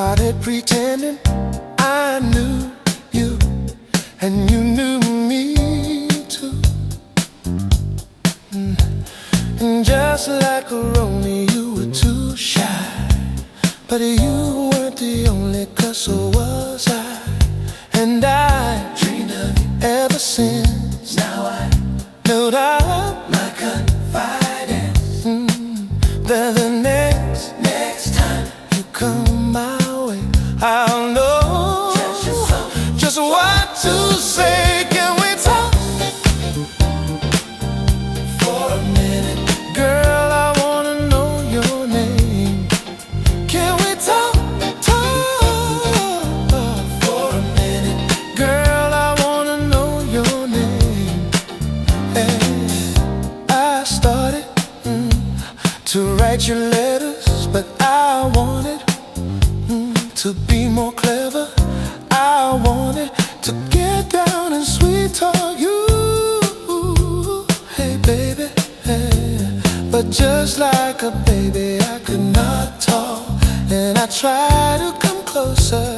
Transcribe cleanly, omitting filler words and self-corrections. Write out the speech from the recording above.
started pretending I knew you, and you knew me too. And just like a Romeo, you were too shy, but you weren't the only, 'cause so was I. And I dreamed of you ever since. Now I built up my confidence, that the next time you come my way, I'll know just what to say. Can we talk for a minute? Girl, I wanna know your name. Can we talk for a minute? Girl, I wanna know your name. Hey, I started to write your letters, but I wanted to be more clever. I wanted to get down and sweet talk you. Hey baby, hey. But just like a baby, I could not talk, and I tried to come closer,